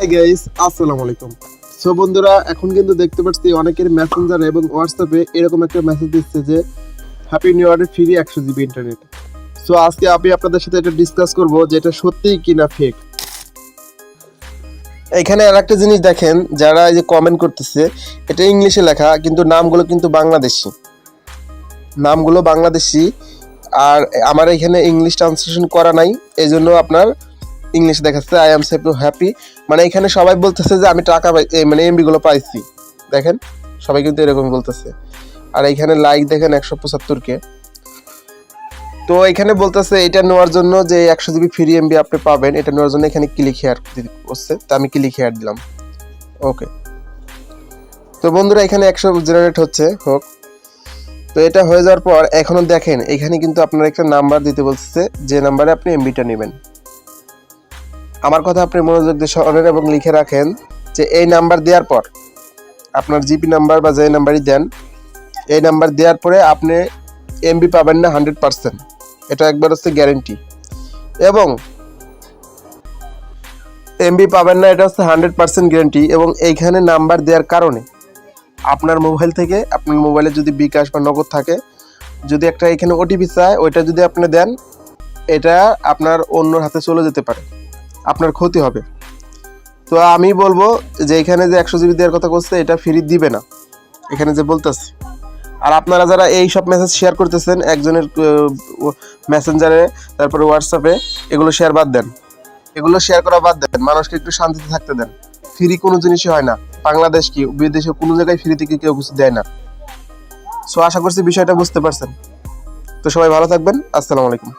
Hey guys, আসসালামু আলাইকুম। So বন্ধুরা, এখন কিন্তু দেখতে পাচ্ছি অনেকের মেসেঞ্জার এবং হোয়াটসঅ্যাপে এরকম একটা মেসেজ দিচ্ছে যে হ্যাপি নিউ ইয়ারের ফ্রি 100 জিবি ইন্টারনেট। সো আজকে আমি আপনাদের সাথে এটা ডিসকাস করব যে এটা সত্যিই কিনা ফেক। এখানে আরেকটা জিনিস দেখেন, যারা এই যে কমেন্ট করতেছে এটা ইংলিশে লেখা, কিন্তু নামগুলো কিন্তু বাংলাদেশি। আর আমার এখানে ইংলিশ ট্রান্সলেশন করা নাই, এই জন্য আপনার ইংলিশ দেখাচ্ছে আই এম সো হ্যাপি। মানে এখানে সবাই বলতেছে যে আমি টাকা পাই, মানে এমবি গুলো পাইছি। দেখেন সবাই কিন্তু এরকম বলতেছে। আর এখানে লাইক দেখেন 175 কে। তো এখানে বলতেছে এটা নেওয়ার জন্য যে 100 জিবি ফ্রি এমবি আপনি পাবেন, এটা নেওয়ার জন্য এখানে ক্লিক হেয়ার করছে, তো আমি ক্লিক হেয়ার দিলাম। ওকে, তো বন্ধুরা এখানে 100 জেনারেট হচ্ছে হোক। তো এটা হয়ে যাওয়ার পর এখনো দেখেন এখানে কিন্তু আপনার একটা নাম্বার দিতে বলছে, যে নাম্বারে আপনি এমবিটা নেবেন। আমার কথা আপনি মনোযোগ দিয়ে শোনেন এবং লিখে রাখেন যে এই নাম্বার দেওয়ার পর আপনার জিপি নাম্বার বা যে নাম্বারই দেন, এই নাম্বার দেওয়ার পরে আপনি এমবি পাবেন না 100%। এটা একবার হচ্ছে গ্যারেন্টি। এবং এমবি পাবেন না, এটা হচ্ছে 100% গ্যারেন্টি। এবং এইখানে নাম্বার দেওয়ার কারণে আপনার মোবাইল থেকে, আপনার মোবাইলে যদি বিকাশ বা নগদ থাকে, যদি একটা এখানে ওটিপি চায়, ওইটা যদি আপনি দেন, এটা আপনার অন্যর হাতে চলে যেতে পারে, আপনার ক্ষতি হবে। তো আমি বলবো যে এখানে যে 100 জিবি দেওয়ার কথা বলছে এটা ফ্রি দিবে না, এখানে যে বলতেছে। আর আপনারা যারা এই সব মেসেজ শেয়ার করতেছেন একজনের মেসেঞ্জারে, তারপরে হোয়াটসঅ্যাপে, এগুলো শেয়ার করা বাদ দেন। মানুষকে একটু শান্তিতে থাকতে দেন। ফ্রি কোনো জিনিসই হয় না, বাংলাদেশ কি বিদেশে কোনো জায়গায় ফ্রি থেকে কেউ কিছু দেয় না। সো আশা করছি বিষয়টা বুঝতে পারছেন। তো সবাই ভালো থাকবেন, আসসালামু আলাইকুম।